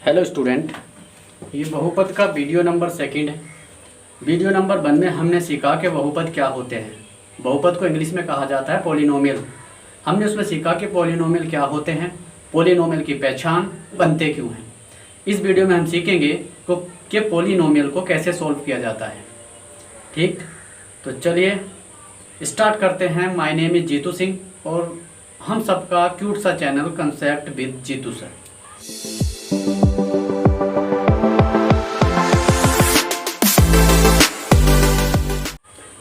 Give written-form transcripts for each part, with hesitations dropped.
Hello student, ये बहुपद का वीडियो नंबर सेकंड है। वीडियो नंबर 1 में हमने सीखा कि बहुपद क्या होते हैं। बहुपद को इंग्लिश में कहा जाता है पॉलिनोमियल। हमने उसमें सीखा कि पॉलिनोमियल क्या होते हैं, पॉलिनोमियल की पहचान, बनते क्यों हैं। इस वीडियो में हम सीखेंगे कि पॉलिनोमियल को कैसे सॉल्व किया जाता है। ठीक, तो चलिए स्टार्ट करते हैं। My name is Jitu Singh और हम सबका क्यूट सा channel concept with Jitu sir.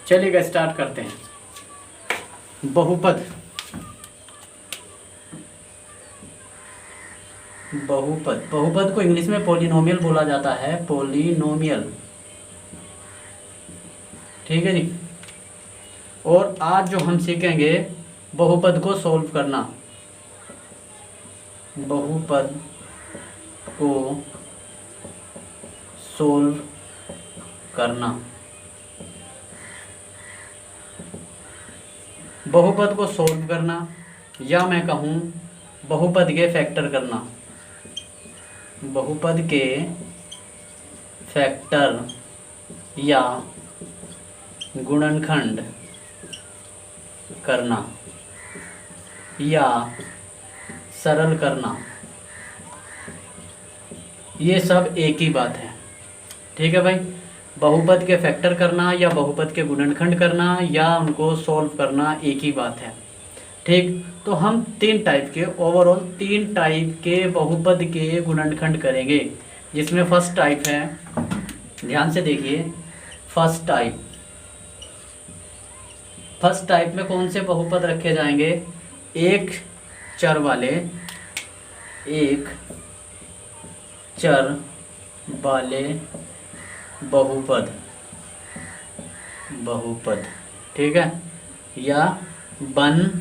चलिएगा स्टार्ट करते हैं। बहुपद बहुपद बहुपद को इंग्लिश में पॉलिनोमियल बोला जाता है, पॉलिनोमियल। ठीक है जी। और आज जो हम सीखेंगे बहुपद को सॉल्व करना, बहुपद को सॉल्व करना। बहुपद को सॉल्व करना या मैं कहूँ बहुपद के फैक्टर करना, बहुपद के फैक्टर या गुणनखंड करना या सरल करना, ये सब एक ही बात है। ठीक है भाई, बहुपद के फैक्टर करना या बहुपद के गुणनखंड करना या उनको सॉल्व करना एक ही बात है। ठीक, तो हम 3 टाइप के, ओवरऑल 3 टाइप के बहुपद के गुणनखंड करेंगे, जिसमें फर्स्ट टाइप है, ध्यान से देखिए, फर्स्ट टाइप में कौन से बहुपद रखे जाएंगे? एक चर वाले बहुपद, ठीक है, या one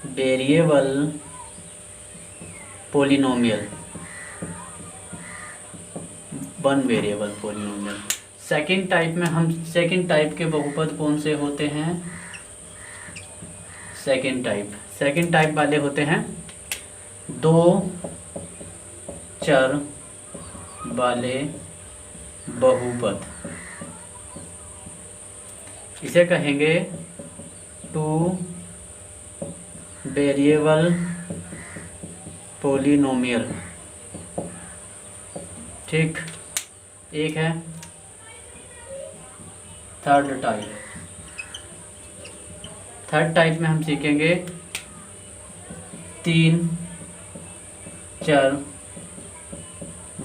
variable polynomial, second type के बहुपद कौन से होते हैं? सेकंड टाइप वाले होते हैं 2 चर वाले बहुपद। इसे कहेंगे 2 वेरिएबल पॉलिनोमियल। ठीक, एक है। थर्ड टाइप में हम सीखेंगे 3 चर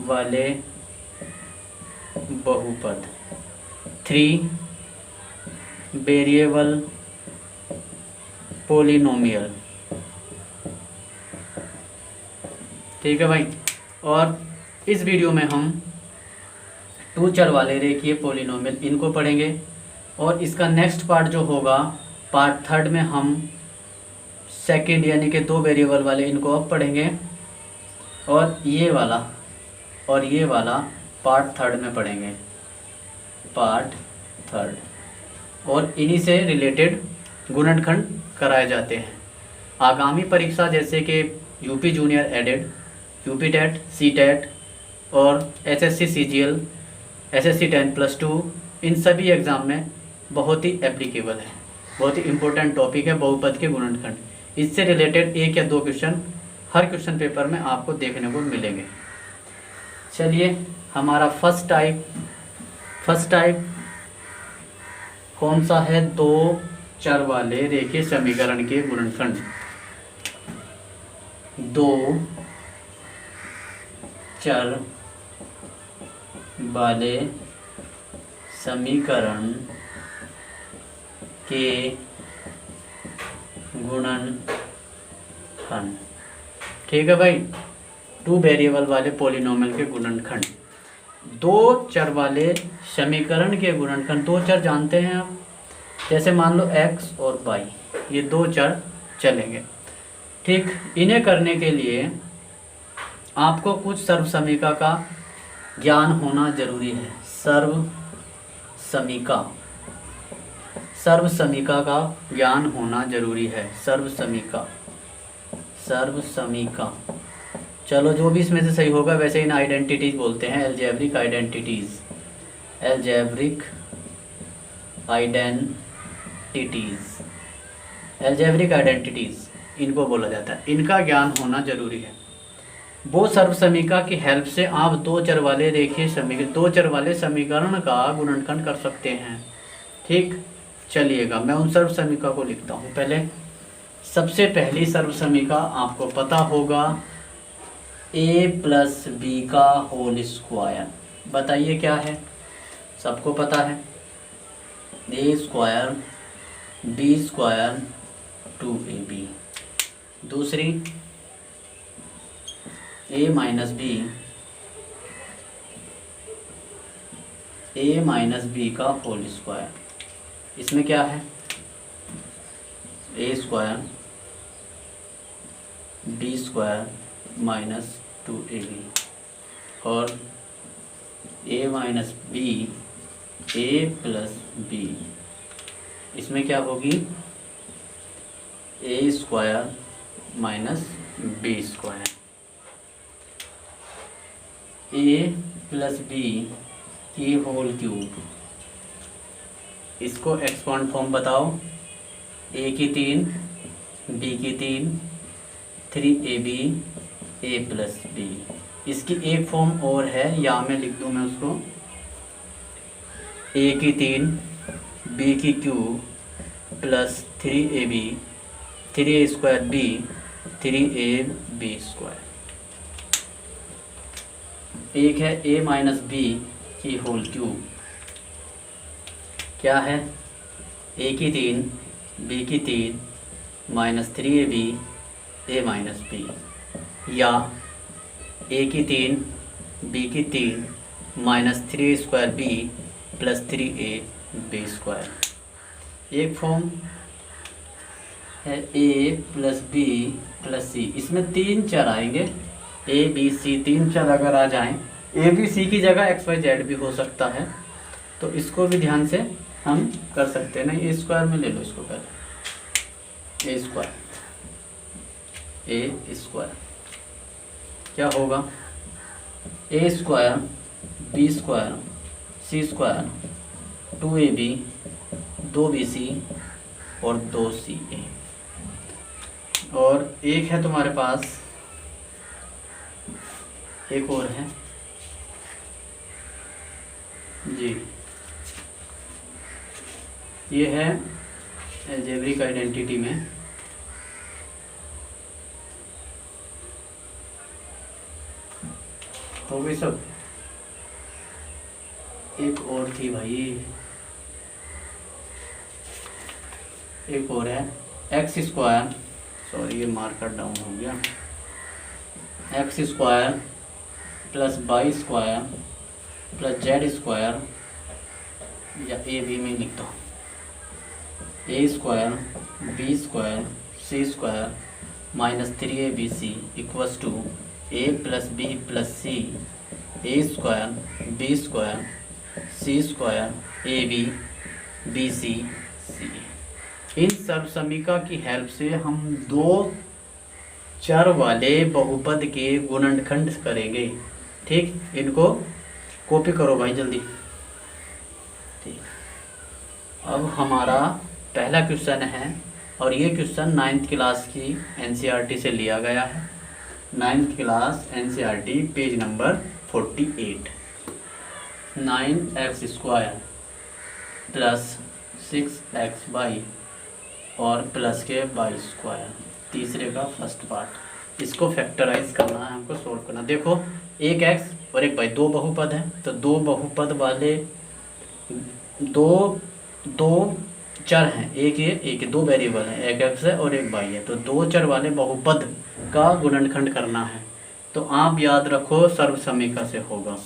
वाले बहुपद, 3 वेरिएबल पॉलिनोमियल। ठीक है भाई, और इस वीडियो में हम 2 चर वाले रेखीय पॉलिनोमियल इनको पढ़ेंगे, और इसका नेक्स्ट पार्ट जो होगा, पार्ट थर्ड में हम सेकंड यानी कि 2 वेरिएबल वाले इनको अब पढ़ेंगे, और ये वाला पार्ट थर्ड में पढ़ेंगे, पार्ट थर्ड। और इन्हीं से रिलेटेड गुणनखंड कराए जाते हैं। आगामी परीक्षा जैसे कि UP junior aided, UP TET, C TET और एसएससी सीजीएल, एसएससी 10+2, इन सभी एग्ज़ाम में बहुत ही एप्लीकेबल है, बहुत ही इम्पोर्टेंट टॉपिक है बहुपद के गुणनखंड। इससे रिलेटेड 1 या 2 क्वेश्चन हर क्वेश्चन पेपर में आपको देखने को मिलेंगे। चलिए, हमारा फर्स्ट टाइप कौन सा है? 2 चर वाले रेखीय समीकरण के गुणनखंड। 2 चर वाले समीकरण के गुणनखंड। ठीक है भाई, 2 वेरिएबल वाले पॉलिनोमियल के गुणनखंड। 2 चर वाले समीकरण के गुणनखंड, 2 चर जानते हैं आप, जैसे मान लो x और y, ये 2 चर चलेंगे। ठीक, इन्हें करने के लिए आपको कुछ सर्वसमीका का ज्ञान होना जरूरी है। सर्वसमीका का ज्ञान होना जरूरी है। सर्वसमीका। चलो जो भी इसमें से सही होगा, वैसे इन आइडेंटिटीज बोलते हैं, algebraic identities, algebraic identities, algebraic identities इनको बोला जाता है। इनका ज्ञान होना जरूरी है। वो सर्वसमीका की हेल्प से आप दो चर वाले समीकरण का गुणनखंड कर सकते हैं। ठीक, चलिएगा मैं उन सर्वसमीका को लिखता हूँ। पहले सबसे पहली सर्वसमीका आपको पता होगा a प्लस बी का होल स्क्वायर। बताइए क्या है, सबको पता है, a square B square 2ab। दूसरी a माइनस बी का होल स्क्वायर। इसमें क्या है, a square B square minus 2ab और a minus B a plus B. इसमें क्या होगी, a square minus B square. a plus B की होल क्यूब, इसको एक्सपांड फॉर्म बताओ, a की 3 b की 3 3ab a प्लस बी। इसकी एक फॉर्म और है, या मैं लिख दूँ मैं उसको, a की 3 b की cube plus 3ab 3a square b 3ab square. एक है a माइनस बी की होल क्यूब, क्या है, a की 3 b की 3 minus 3ab a minus B, या a की 3 b की 3 minus 3 square b plus 3ab square. एक फॉर्म है a plus B plus C. इसमें 3 चर आएंगे, a b c, 3 चर अगर आ जाएं, a b c की जगह x y z भी हो सकता है, तो इसको भी ध्यान से हम कर सकते हैं। नहीं, a स्क्वायर में ले लो इसको पहले, a स्क्वायर क्या होगा, a square B square C square 2ab 2bc और 2ca। और एक है तुम्हारे पास, एक और है जी, ये है अलजेब्रिक आइडेंटिटी में हो गई सब। एक और थी भाई, एक और है एक्स स्क्वायर, सॉरी ये मार्कर डाउन हो गया, x square plus Y square plus z square, या ए बी में लिखता हूँ, a square B square C square minus 3abc equals to a plus B plus c a square B square C square a b b c c. इन सर्वसमीका की help से हम दो चर वाले बहुपद के गुणनखंड करेंगे। ठीक, इनको कॉपी करो भाई जल्दी। ठीक, अब हमारा पहला क्वेश्चन है, और ये क्वेश्चन 9th क्लास की एनसीईआरटी से लिया गया है। 9th class NCERT page number 48। 9x square plus 6xy और प्लस के वाई स्क्वायर, तीसरे का फर्स्ट पार्ट। इसको फैक्टराइज करना है, हमको सोल्व करना। देखो एक x और एक y, दो बहुपद हैं, तो दो बहुपद वाले दो चर हैं, एक ये एक, दो वेरिएबल हैं, एक x है और एक y है, तो दो चर वाले बहुपद का गुणनखंड करना है। तो आप याद रखो सर्वसमीका से होगा।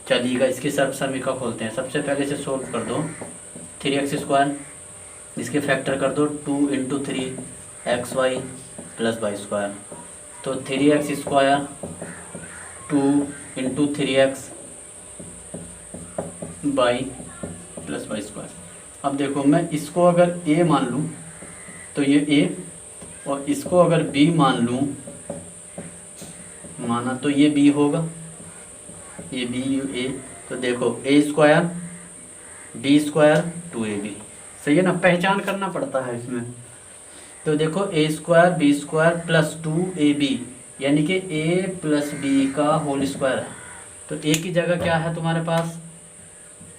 चलिएगा इसकी सर्वसमीका खोलते हैं। सबसे पहले से सोल्व कर दो, 3x स्क्वायर, इसके फैक्टर कर दो 2 × 3xy प्लस वाई स्क्वायर, तो 3x square 2 × 3x y plus Y square. अब देखो मैं इसको अगर a मान लूँ तो ये a, और इसको अगर b मान लूँ माना तो ये बी होगा, ये बी ए, तो देखो a square B square 2ab, सही है ना, पहचान करना पड़ता है इसमें। तो देखो a square B square plus 2ab यानी कि a प्लस बी का होल स्क्वायर है। तो a की जगह क्या है तुम्हारे पास,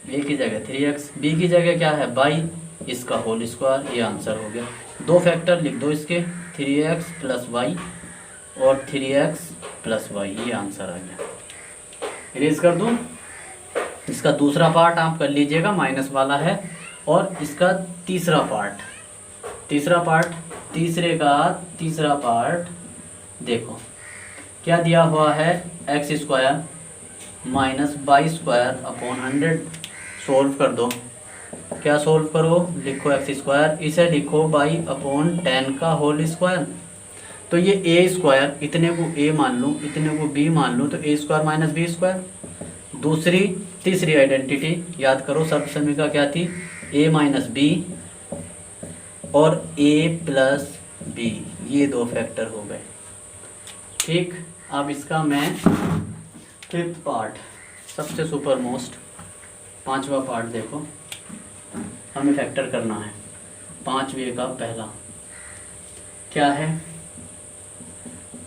a की जगह 3x, b की जगह क्या है y, इसका होल स्क्वायर, ये आंसर हो गया। दो फैक्टर लिख दो इसके, 3x प्लस वाई और 3x प्लस वाई, ये आंसर आ गया। इरेज कर दूँ। इसका दूसरा पार्ट आप कर लीजिएगा, माइनस वाला है। और इसका तीसरा पार्ट तीसरा पार्ट देखो क्या दिया हुआ है, x square minus Y square upon 100। Solve कर दो। क्या सोल्व करो, लिखो एक्स स्क्वायर, इसे लिखो वाई अपॉन 10 का होल स्क्वायर। तो ये ए स्क्वायर, इतने को ए मान लूँ, इतने को बी मान लूँ, तो ए स्क्वायर माइनस बी स्क्वायर। तीसरी आइडेंटिटी याद करो, सर्वसमीका क्या थी, ए माइनस बी और ए प्लस बी, ये दो फैक्टर हो गए। ठीक, अब इसका मैं फिफ्थ पार्ट, सबसे सुपर मोस्ट पांचवा पार्ट देखो, हमें फैक्टर करना है। पांचवें का पहला क्या है,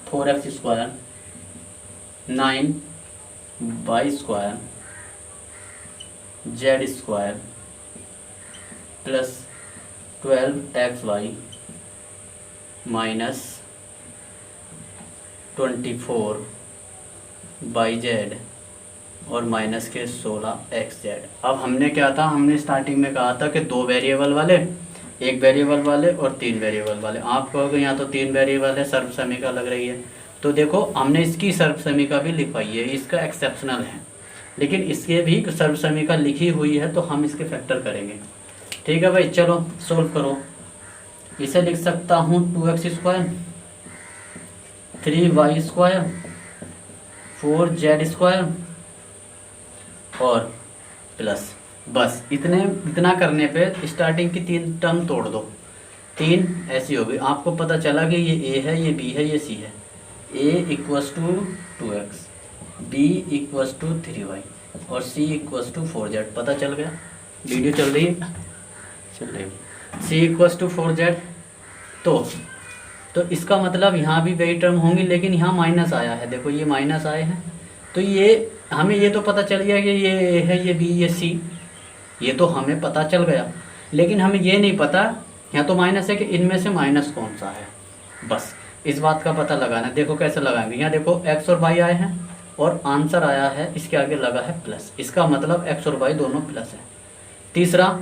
4x square 9y square z square plus 12xy minus 24yz और माइनस के 16xz। अब हमने क्या था, हमने स्टार्टिंग में कहा था कि 2 वेरिएबल वाले, 1 वेरिएबल वाले और 3 वेरिएबल वाले। आप कहोगे यहाँ तो 3 वेरिएबल है, सर्वसमीका लग रही है। तो देखो हमने इसकी सर्वसमीका भी लिखवाई है, इसका एक्सेप्शनल है, लेकिन इसके भी सर्वसमीका लिखी हुई है, तो हम इसके फैक्टर करेंगे। ठीक है भाई, चलो सोल्व करो। इसे लिख सकता हूँ 2x square 3y square 4z square और प्लस, बस इतना करने पे स्टार्टिंग की 3 टर्म तोड़ दो, 3 ऐसी हो गई। आपको पता चला कि ये a है, ये b है, ये c है। a equals to 2x, b equals to 3y और c इक्वस टू 4z, पता चल गया। वीडियो चल रही है, चल रही। c इक्वस टू 4z, तो इसका मतलब यहाँ भी वही टर्म होंगी, लेकिन यहाँ माइनस आया है, देखो ये माइनस आए हैं। तो ये हमें ये तो पता चल गया कि ये a है, ये b, ये c, ये तो हमें पता चल गया, लेकिन हमें ये नहीं पता यहाँ तो माइनस है कि इनमें से माइनस कौन सा है। बस इस बात का पता लगाना। देखो कैसे लगाएंगे, यहाँ देखो x और y आए हैं और आंसर आया है, इसके आगे लगा है प्लस, इसका मतलब x और y दोनों प्लस है। तीसरा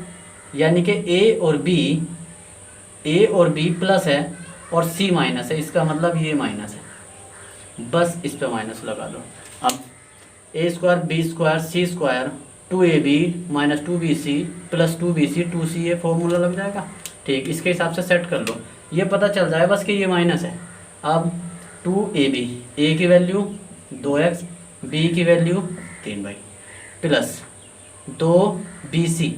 यानी कि a और b प्लस है और c माइनस है, इसका मतलब ये माइनस है। बस इस पे माइनस लगा दो। अब a square B square C square 2ab minus 2bc plus 2bc 2c, ये फॉर्मूला लग जाएगा। ठीक, इसके हिसाब से सेट कर लो, ये पता चल जाए बस कि ये माइनस है। अब 2ab, a की वैल्यू 2x, b की value 3y plus 2bc,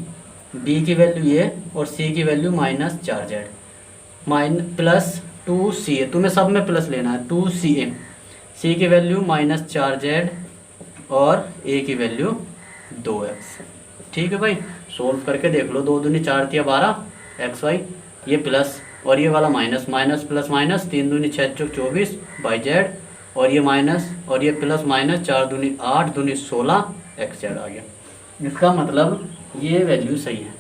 b की वैल्यू ये और c की value minus 4z plus 2ca, तुम्हें सब में प्लस लेना है, 2ca, c की वैल्यू माइनस 4z और a की वैल्यू 2x। ठीक है भाई, सोल्व करके देख लो, 2 दूनी 4 तिया 12 xy, ये प्लस और ये वाला माइनस, माइनस प्लस माइनस, 3 दूनी 6 चौक 24 बाई जेड और ये माइनस और ये प्लस माइनस, 4 दूनी 8 दूनी 16 xz आ गया। इसका मतलब ये वैल्यू सही है।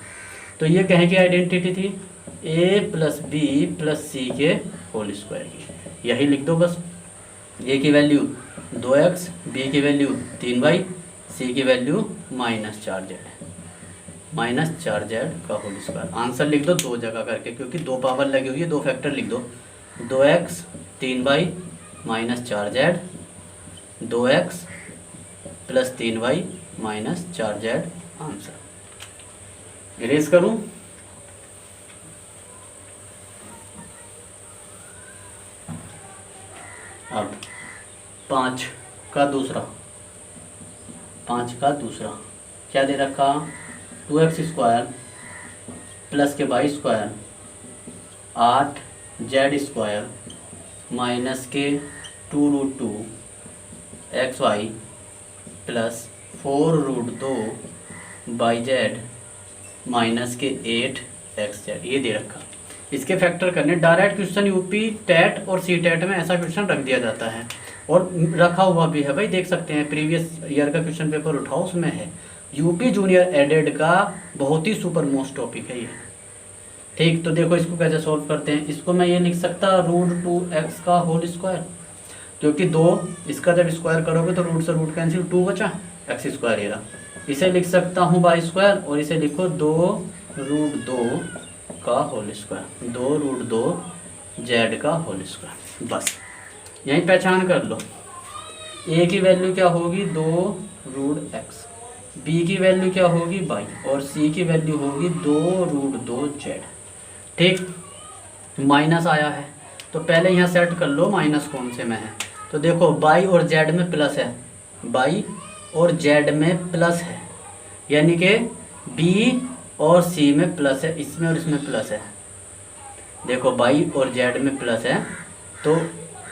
तो ये कहें की आइडेंटिटी थी, a प्लस बी प्लस सी के होल स्क्वायर की, यही लिख दो बस। a की वैल्यू 2x, b की वैल्यू 3y, c की वैल्यू माइनस 4z का होल स्क्वायर। आंसर लिख दो 2 जगह करके, क्योंकि 2 पावर लगी हुई है, 2 फैक्टर लिख दो। 2x 3y minus 4z, 2x plus 3y minus 4z answer. Erase करूं, अब 5 का दूसरा क्या दे रखा, 2x स्क्वायर प्लस के Y square 8z square minus के 2√2 एक्स वाई प्लस 4√2 माइनस के 8xz ये दे रखा। इसके फैक्टर करने डायरेक्ट क्वेश्चन यूपी टेट और सी टेट में ऐसा क्वेश्चन रख दिया जाता है और रखा हुआ भी है भाई, देख सकते हैं प्रीवियस ईयर का क्वेश्चन पेपर उठाओ उसमें है। यूपी जूनियर एडेड का बहुत ही सुपर मोस्ट टॉपिक है ये। ठीक, तो देखो इसको कैसे सॉल्व करते हैं। इसको मैं ये लिख सकता √2x का होल स्क्वायर, क्योंकि 2 इसका जब स्क्वायर करोगे तो रूट से रूट कैंसिल, 2 बचा, x² ये रहा। इसे लिख सकता हूँ बाई स्क्वायर और इसे लिखो 2√2 का होल स्क्वायर, 2√2z का होल स्क्वायर। बस यहीं पहचान कर लो। a की वैल्यू क्या होगी 2√x, b की वैल्यू क्या होगी बाई और c की वैल्यू होगी 2√2z। ठीक, माइनस आया है तो पहले यहाँ सेट कर लो माइनस कौन से में है। तो देखो बाई और जेड में प्लस है, बाई और जेड में प्लस है, यानी कि बी और सी में प्लस है, इसमें और इसमें प्लस है। देखो बाई और जेड में प्लस है तो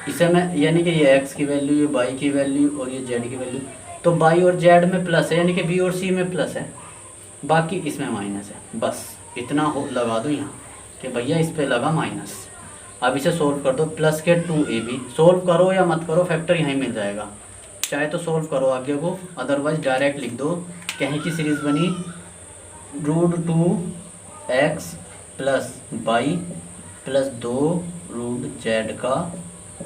इसे मैं यानी कि ये एक्स की वैल्यू, ये बाई की वैल्यू और ये जेड की वैल्यू, तो बाई और जेड में प्लस है यानी कि बी और सी में प्लस है, बाकी इसमें माइनस है। बस इतना हो लगा दो यहाँ कि भैया इस पे लगा माइनस। अब इसे सोल्व कर दो, प्लस के 2ab, सोल्व करो या मत करो फैक्टर यहीं मिल जाएगा, चाहे तो सोल्व करो आगे को, अदरवाइज डायरेक्ट लिख दो। कहीं की सीरीज़ बनी √2x plus by plus 2√z का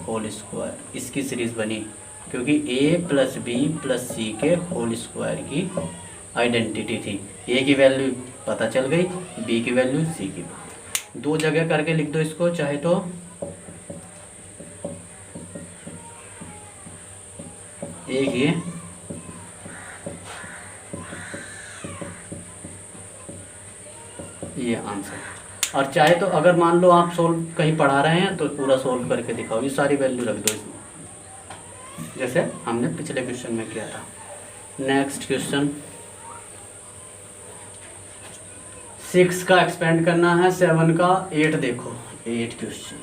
होल स्क्वायर, इसकी सीरीज़ बनी क्योंकि a प्लस बी प्लस सी के होल स्क्वायर की आइडेंटिटी थी। a की वैल्यू पता चल गई, b की वैल्यू, c की। 2 जगह करके लिख दो इसको, चाहे तो एक ये आंसर। और चाहे तो अगर मान लो आप सोल्व कहीं पढ़ा रहे हैं तो पूरा सोल्व करके दिखाओ, ये सारी वैल्यू रख दो इसमें, जैसे हमने पिछले क्वेश्चन में किया था। नेक्स्ट क्वेश्चन 6 का एक्सपेंड करना है, 7 का 8। देखो 8 क्वेश्चन,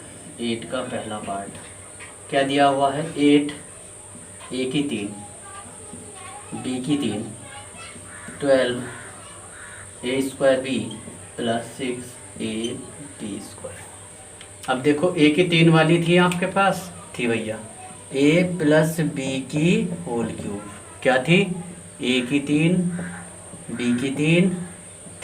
8 का पहला पार्ट क्या दिया हुआ है, 8 a की 3 b की 3 12 a² b प्लस 6ab²। अब देखो a की 3 वाली थी आपके पास, थी भैया a प्लस b की होल क्यूब, क्या थी a की 3 b की 3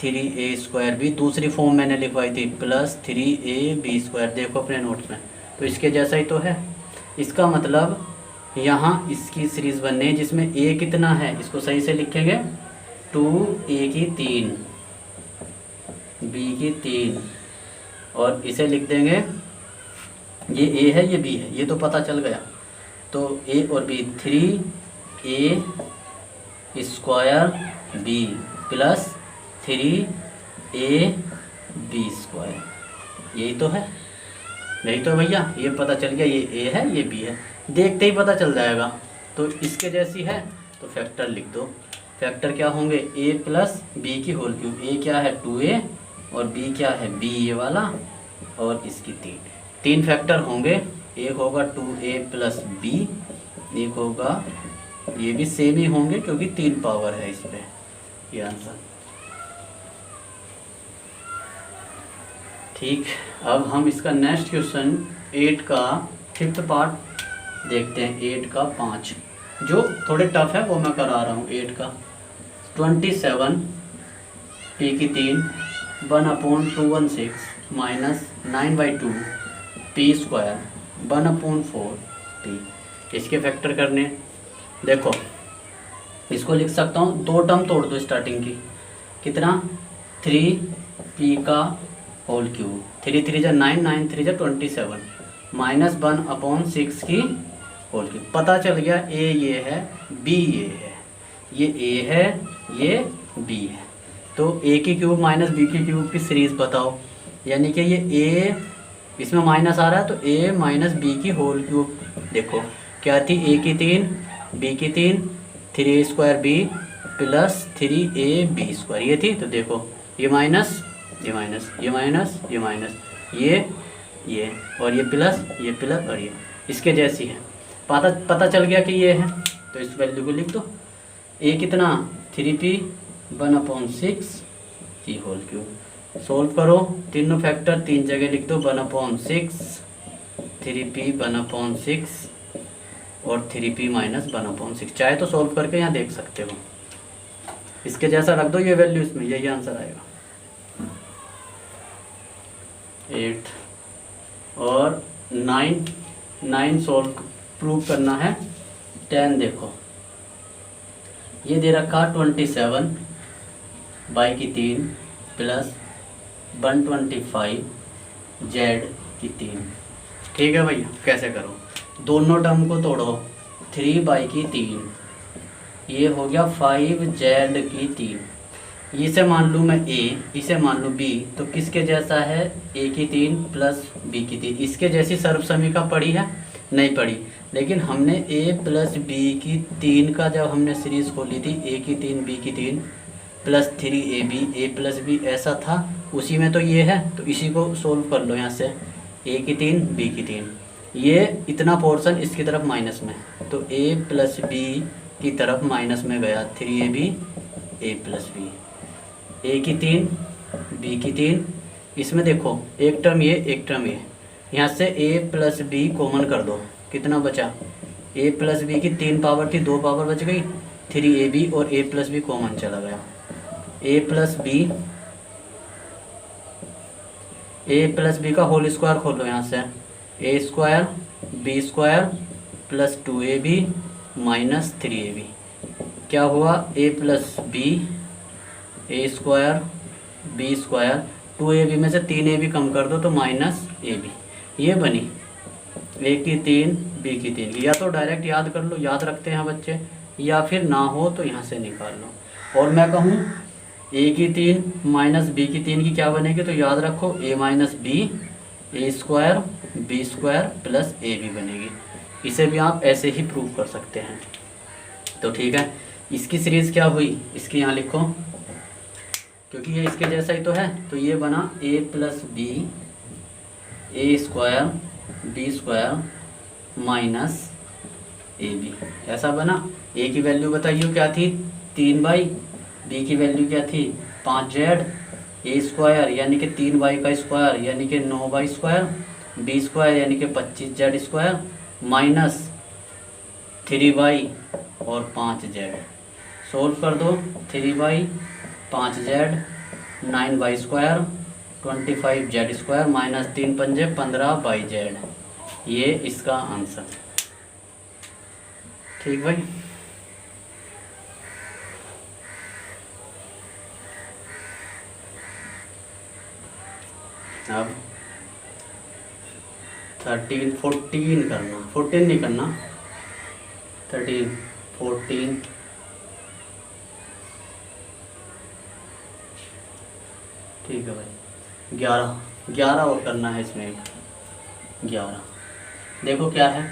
3a² b, दूसरी फॉर्म मैंने लिखवाई थी प्लस 3ab²। देखो अपने नोट्स में, तो इसके जैसा ही तो है। इसका मतलब यहाँ इसकी सीरीज़ बनने जिसमें a कितना है, इसको सही से लिखेंगे 2a की 3 b की 3 और इसे लिख देंगे, ये a है ये b है, ये तो पता चल गया। तो a और b 3a² b plus 3ab², यही तो है, यही तो भैया, ये पता चल गया, ये a है ये b है, देखते ही पता चल जाएगा। तो इसके जैसी है तो फैक्टर लिख दो। फैक्टर क्या होंगे, a प्लस बी की होल क्यूब, a क्या है 2a और b क्या है b ये वाला और इसकी 3 फैक्टर होंगे। एक होगा 2a प्लस b, एक होगा ये भी सेम ही होंगे क्योंकि 3 पावर है इस पे, ये आंसर। ठीक, अब हम इसका नेक्स्ट क्वेश्चन 8 का 5th पार्ट देखते हैं। 8 का 5 जो थोड़े टफ है वो मैं करा रहा हूँ। 8 का 27 p की 3 1/216 माइनस 9/2 p² 1/4 p, इसके फैक्टर करने। देखो इसको लिख सकता हूँ, 2 टर्म तोड़ दो स्टार्टिंग की, कितना 3p का होल क्यूब, 3 3 जा 9 9 3 जा 27 माइनस 1/6 की होल क्यूब। पता चल गया a ये है b ये है, ये a है ये b है। तो a की क्यूब माइनस b की क्यूब की सीरीज़ बताओ, यानी कि ये a इसमें माइनस आ रहा है तो a माइनस b की होल क्यूब। देखो क्या थी, a की 3 b की 3 3a² b प्लस 3ab², ये थी। तो देखो ये माइनस ये माइनस ये माइनस ये माइनस ये और ये प्लस और ये इसके जैसी है। पता चल गया कि ये है। तो इस वैल्यू को लिख दो। ए कितना 3p 1/6 की होल क्यूब। सोल्व करो, तीनों फैक्टर 3 जगह लिख दो, 1/6 3p 1/6 और 3p माइनस 1/6। चाहे तो सोल्व करके यहाँ देख सकते हो, इसके जैसा रख दो ये वैल्यू, इसमें यही आंसर आएगा 8। और 9 सोल्व प्रूव करना है। 10 देखो, ये दे रखा 27 बाई की 3 प्लस 125 जेड की 3। ठीक है भैया, कैसे करो, दोनों टर्म को तोड़ो। 3 बाई की 3, ये हो गया 5 जेड की 3। इसे मान लूँ मैं ए, इसे मान लूँ बी, तो किसके जैसा है, ए की 3 प्लस बी की 3। इसके जैसी सर्वसमीका पढ़ी है, नहीं पढ़ी, लेकिन हमने ए प्लस बी की 3 का जब हमने सीरीज खोली थी, ए की 3 बी की 3 प्लस 3ab ए प्लस बी ऐसा था, उसी में तो ये है, तो इसी को सोल्व कर लो यहाँ से। ए की 3 बी की 3, ये इतना पोर्शन इसकी तरफ माइनस में, तो ए प्लस बी की तरफ माइनस में गया 3ab ए प्लस बी। ए की 3 बी की 3, इसमें देखो एक टर्म ये एक टर्म ये, यहाँ से ए प्लस बी कॉमन कर दो, कितना बचा, ए प्लस बी की 3 पावर थी, 2 पावर बच गई, 3ab और ए प्लस बी कॉमन चला गया। ए प्लस बी का होल स्क्वायर खोलो यहाँ से, a square B square plus 2ab minus 3ab। क्या हुआ, a plus b a square B square, 2ab में से 3ab कम कर दो तो माइनस ab। ये बनी ए की 3 बी की 3। या तो डायरेक्ट याद कर लो, याद रखते हैं बच्चे, या फिर ना हो तो यहाँ से निकाल लो। और मैं कहूँ ए की 3 माइनस बी की 3 की क्या बनेगी, तो याद रखो a minus b a square B square plus a b बनेगी। इसे भी आप ऐसे ही प्रूव कर सकते हैं। तो ठीक है, इसकी सीरीज़ क्या हुई, इसकी यहाँ लिखो, क्योंकि ये इसके जैसा ही तो है, तो ये बना a plus b a square B square minus a b, ऐसा बना। ए की वैल्यू बताइए क्या थी, 3 बाई, बी की वैल्यू क्या थी 5 जेड, ए स्क्वायर यानी कि 3 बाई का स्क्वायर यानी कि 9 बाई स्क्वायर, बी स्क्वायर यानी कि 25 जेड स्क्वायर माइनस 3 बाई और 5 जेड। सोल्व कर दो, 3 by 5 Z 9 by square 25 Z square minus 3 पंजे 15 बाई जेड, ये इसका आंसर। ठीक भाई, अब 13 14 करना, 14 नहीं करना, 13 14 ठीक है भाई। 11 और करना है इसमें, 11 देखो क्या है,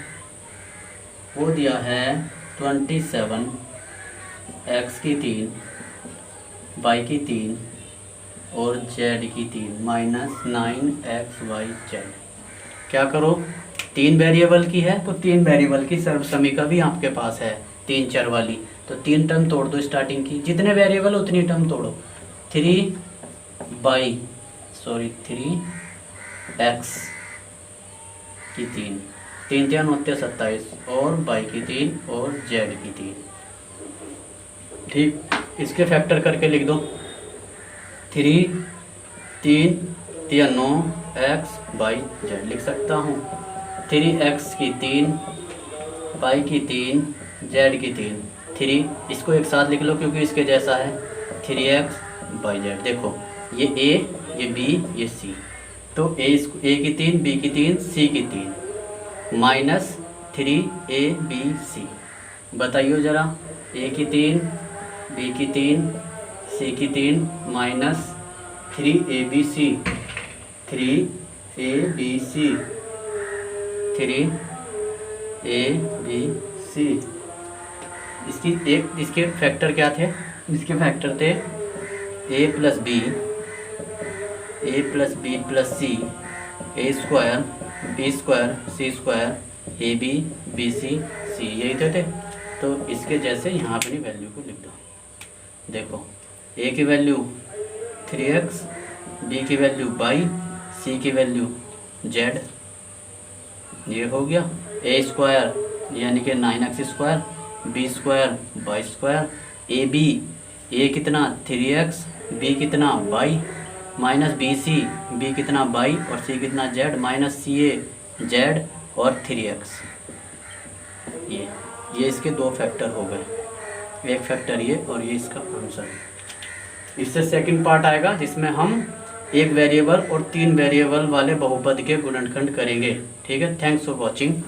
वो दिया है 27 x की 3 y की 3 और z की 3 माइनस 9xy/z। क्या करो, 3 वेरिएबल की है तो 3 वेरिएबल की सर्वसमीका भी आपके पास है, 3 चर वाली, तो 3 टर्म तोड़ दो स्टार्टिंग की, जितने वेरिएबल उतनी टर्म तोड़ो। 3x की 3 3 3 होते 27 और y की 3 और z की 3। ठीक, इसके फैक्टर करके लिख दो, 3 3 3 9 x/z लिख सकता हूँ। 3x की 3 y की 3 z की 3 3, इसको एक साथ लिख लो क्योंकि इसके जैसा है, 3x/z। देखो ये a ये b ये c, तो a की 3 b की 3 c की 3 माइनस 3abc। बताइए ज़रा, a की 3 b की 3 c की 3 माइनस 3abc 3abc 3abc। इसके फैक्टर क्या थे, इसके फैक्टर थे a plus B plus c a square B square C square a b b c c, यही थे। तो इसके जैसे यहाँ अपनी वैल्यू को लिख दो। देखो ए की वैल्यू 3x, बी की वैल्यू y, सी की वैल्यू z, ये हो गया। ए स्क्वायर यानी कि 9x², b square y square, a b, a कितना 3x, बी कितना y, minus b c, b कितना y और सी कितना z, minus c a z और 3x। ये इसके दो फैक्टर हो गए, एक फैक्टर ये और ये इसका आंसर। इससे सेकंड पार्ट आएगा जिसमें हम एक वेरिएबल और 3 वेरिएबल वाले बहुपद के गुणनखंड करेंगे। ठीक है, थैंक्स फॉर वॉचिंग।